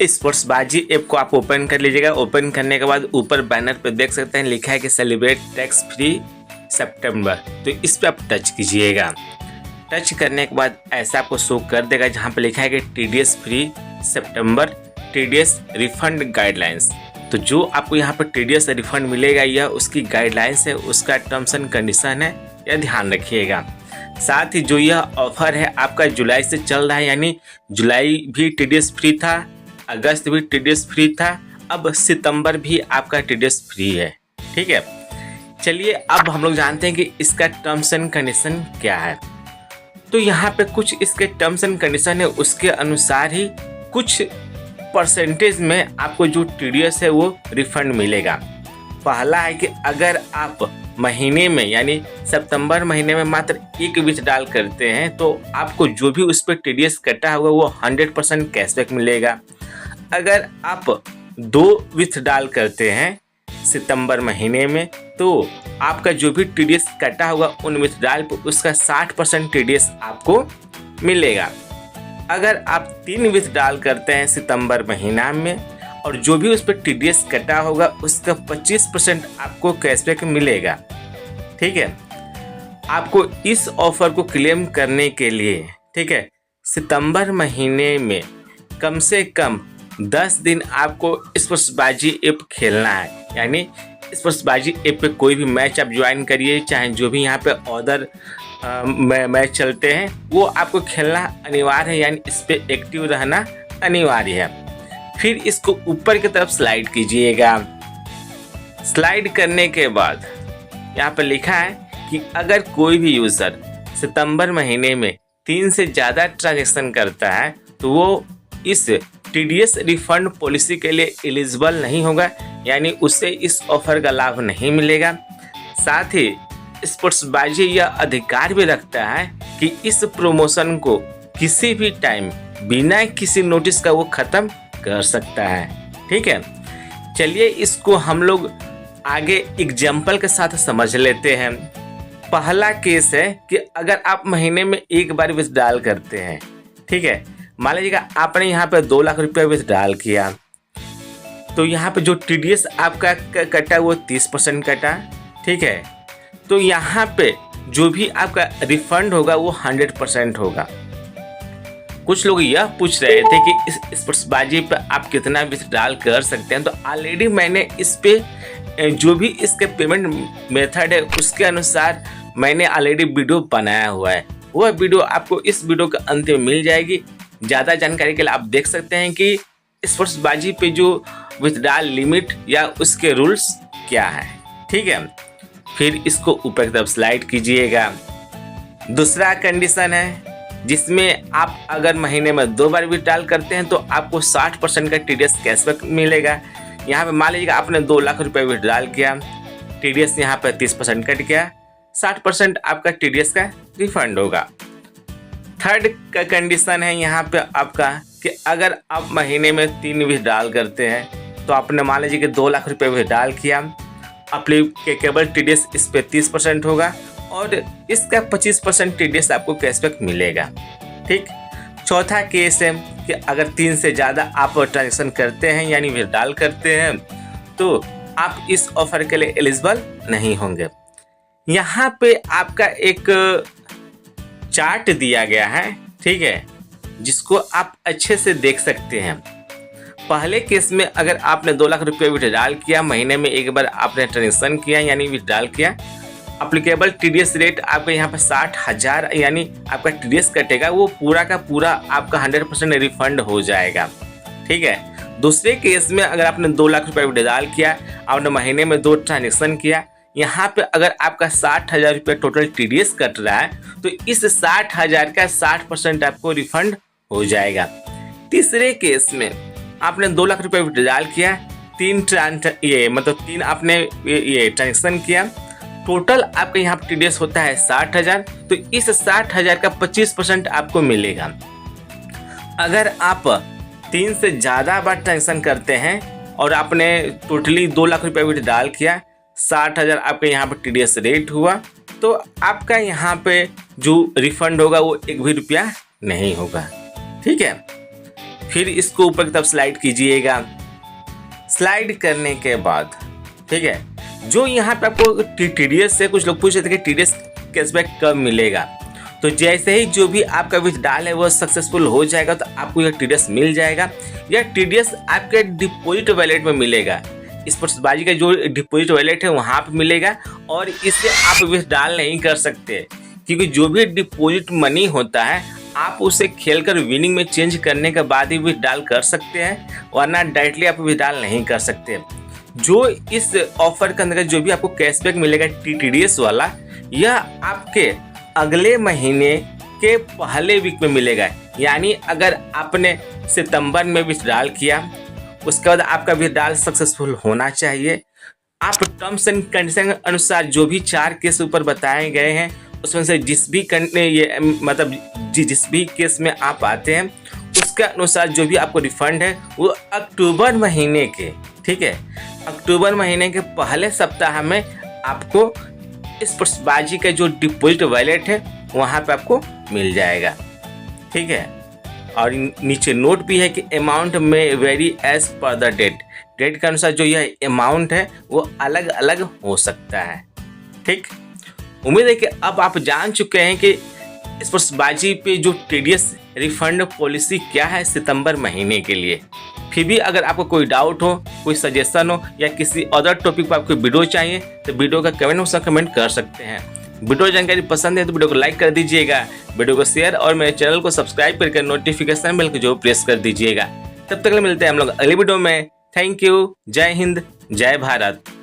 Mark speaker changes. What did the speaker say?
Speaker 1: स्पोर्ट्सबाजी app को आप open कर लीजिएगा। ओपन करने के बाद ऊपर बैनर पे देख सकते हैं लिखा है कि सेलिब्रेट टैक्स फ्री सितंबर, तो इस पे आप टच कीजिएगा। टच करने के बाद ऐसा आपको शो कर देगा जहाँ पे लिखा है कि TDS फ्री सितंबर TDS रिफंड गाइडलाइंस। तो जो आपको यहाँ पर TDS रिफंड मिलेगा यह उसकी गाइडलाइंस है, उसका टर्म्स एंड कंडीशन है, यह ध्यान रखिएगा। साथ ही जो यह ऑफर है आपका जुलाई से चल रहा है, यानी जुलाई भी TDS फ्री था, अगस्त भी TDS फ्री था, अब सितंबर भी आपका TDS फ्री है। ठीक है, चलिए अब हम लोग जानते हैं कि इसका टर्म्स एंड कंडीशन क्या है। तो यहाँ पे कुछ इसके टर्म्स एंड कंडीशन है, उसके अनुसार ही कुछ परसेंटेज में आपको जो TDS है वो रिफंड मिलेगा। पहला है कि अगर आप महीने में यानी सितंबर महीने में मात्र एक विथड्रॉल करते हैं तो आपको जो भी उस पर TDS कटा होगा वो 100% कैशबैक मिलेगा। अगर आप 2 विथड्रॉल करते हैं सितंबर महीने में तो आपका जो भी TDS कटा होगा उन विथड्रॉल पर उसका 60% TDS आपको मिलेगा। अगर आप 3 विथड्रॉल करते हैं सितंबर महीना में और जो भी उस पर TDS कटा होगा उसका 25% आपको कैशबैक मिलेगा। ठीक है, आपको इस ऑफर को क्लेम करने के लिए, ठीक है, सितंबर महीने में कम से कम 10 दिन आपको स्पोर्ट्सबाजी ऐप खेलना है। यानी स्पोर्ट्सबाजी ऐप पे कोई भी मैच आप ज्वाइन करिए, चाहे जो भी यहाँ पे अदर मैच चलते हैं वो आपको खेलना अनिवार्य है, यानी इस पे एक्टिव रहना अनिवार्य है। फिर इसको ऊपर की तरफ स्लाइड कीजिएगा। स्लाइड करने के बाद यहाँ पर लिखा है कि अगर कोई भी यूज़र सितंबर महीने में 3 से ज़्यादा ट्रांजैक्शन करता है तो वो इस TDS रिफंड पॉलिसी के लिए एलिजिबल नहीं होगा, यानी उसे इस ऑफर का लाभ नहीं मिलेगा। साथ ही स्पोर्ट्सबाजी यह अधिकार भी रखता है कि इस प्रमोशन को किसी भी टाइम बिना किसी नोटिस का वो ख़त्म कर सकता है। ठीक है, चलिए इसको हम लोग आगे एग्जाम्पल के साथ समझ लेते हैं। पहला केस है कि अगर आप महीने में एक बार विथड्रॉल करते हैं, ठीक है, मान लीजिएगा आपने यहाँ पे 2 लाख रुपये विथड्रॉल किया तो यहाँ पे जो TDS आपका कटा वो 30% कटा। ठीक है, तो यहाँ पे जो भी आपका रिफंड होगा वो 100% होगा। कुछ लोग यह पूछ रहे थे कि इस स्पोर्ट्सबाजी पे आप कितना विथड्रॉल कर सकते हैं, तो ऑलरेडी मैंने इस पे जो भी इसके पेमेंट मेथड है उसके अनुसार मैंने ऑलरेडी वीडियो बनाया हुआ है। वह वीडियो आपको इस वीडियो के अंत में मिल जाएगी। ज़्यादा जानकारी के लिए आप देख सकते हैं कि स्पोर्ट्सबाजी पे जो विथड्रॉल लिमिट या उसके रूल्स क्या है। ठीक है, फिर इसको ऊपर की तरफ स्लाइड कीजिएगा। दूसरा कंडीशन है जिसमें आप अगर महीने में 2 बार विथड्रॉल करते हैं तो आपको 60% का TDS कैशबैक मिलेगा। यहाँ पे मान लीजिएगा आपने 2 लाख रुपए विथड्रॉल किया, TDS यहाँ पे 30% कट गया, 60% आपका TDS का रिफंड होगा। थर्ड का कंडीशन है यहाँ पे आपका कि अगर आप महीने में 3 विथड्रॉल करते हैं तो आपने मान लीजिए कि 2 लाख रुपए विथड्रॉल किया, एप्लीकेबल TDS इस पे 30% होगा और इसका 25% TDS आपको कैशबैक मिलेगा। ठीक, चौथा केस है कि अगर 3 से ज़्यादा आप ट्रांजेक्शन करते हैं यानी विथड्रॉल करते हैं तो आप इस ऑफर के लिए एलिजिबल नहीं होंगे। यहाँ पे आपका एक चार्ट दिया गया है, ठीक है, जिसको आप अच्छे से देख सकते हैं। पहले केस में अगर आपने 2 लाख रुपये विथड्रॉल किया, महीने में एक बार आपने ट्रांजेक्शन किया यानी विथड्रॉल किया, एप्लीकेबल TDS रेट आपका यहाँ पर 60,000 यानी आपका TDS कटेगा, वो पूरा का पूरा आपका 100% रिफंड हो जाएगा। ठीक है, दूसरे केस में अगर आपने 2 लाख रुपये विथड्रॉल किया, आपने महीने में 2 ट्रांजेक्शन किया, यहाँ पे अगर आपका 60,000 रुपये टोटल TDS कट रहा है तो इस 60,000 का 60% आपको रिफंड हो जाएगा। तीसरे केस में आपने 2 लाख रुपये विथड्रॉल किया, 3 आपने ये ट्रांजेक्शन किया, टोटल आपके यहाँ पे TDS होता है 60,000, तो इस 60,000 का 25% आपको मिलेगा। अगर आप 3 से ज़्यादा बार ट्रांजेक्शन करते हैं और आपने टोटली 2 लाख रुपये विथड्रॉल किया, 60,000 आपके यहाँ पे TDS रेट हुआ, तो आपका यहाँ पे जो रिफंड होगा वो 1 भी रुपया नहीं होगा। ठीक है, फिर इसको ऊपर की तरफ स्लाइड कीजिएगा। स्लाइड करने के बाद ठीक है, जो यहाँ पे आपको TDS से कुछ लोग पूछ रहे थे कि TDS कैशबैक कब मिलेगा, तो जैसे ही जो भी आपका विथड्रॉल है वो सक्सेसफुल हो जाएगा तो आपको यह TDS मिल जाएगा। यह TDS आपके डिपॉजिट वॉलेट में मिलेगा। स्पोर्ट्सबाजी का जो डिपॉजिट वॉलेट है वहाँ पे मिलेगा और इससे आप विथड्रॉल नहीं कर सकते, क्योंकि जो भी डिपॉजिट मनी होता है आप उसे खेलकर विनिंग में चेंज करने के बाद ही विथड्रॉल कर सकते हैं, वरना डायरेक्टली आप विथड्रॉल नहीं कर सकते। जो इस ऑफर के अंदर जो भी आपको कैशबैक मिलेगा TDS वाला, यह आपके अगले महीने के पहले वीक में मिलेगा। यानी अगर आपने सितंबर में विथड्रॉल किया, उसके बाद आपका विथड्रॉल सक्सेसफुल होना चाहिए। आप टर्म्स एंड कंडीशन के अनुसार जो भी 4 केस ऊपर बताए गए हैं उसमें से जिस भी केस में आप आते हैं उसके अनुसार जो भी आपको रिफंड है वो अक्टूबर महीने के, ठीक है, अक्टूबर महीने के पहले सप्ताह में आपको स्पोर्ट्सबाजी का जो डिपॉजिट वॉलेट है वहाँ पे आपको मिल जाएगा। ठीक है, और नीचे नोट भी है कि अमाउंट में vary as per the date के अनुसार जो यह अमाउंट है वो अलग अलग हो सकता है। ठीक, उम्मीद है कि अब आप जान चुके हैं कि स्पोर्ट्सबाजी पे जो TDS रिफंड पॉलिसी क्या है सितंबर महीने के लिए। फिर भी अगर आपको कोई डाउट हो, कोई सजेशन हो या किसी अदर टॉपिक पर आपको वीडियो चाहिए तो वीडियो का कमेंट बॉक्स में कमेंट कर सकते हैं। वीडियो जानकारी पसंद है तो वीडियो को लाइक कर दीजिएगा, वीडियो को शेयर और मेरे चैनल को सब्सक्राइब करके नोटिफिकेशन बेल को जो प्रेस कर दीजिएगा। तब तक मिलते हैं हम लोग अगली वीडियो में। Thank you. जय हिंद, जय भारत।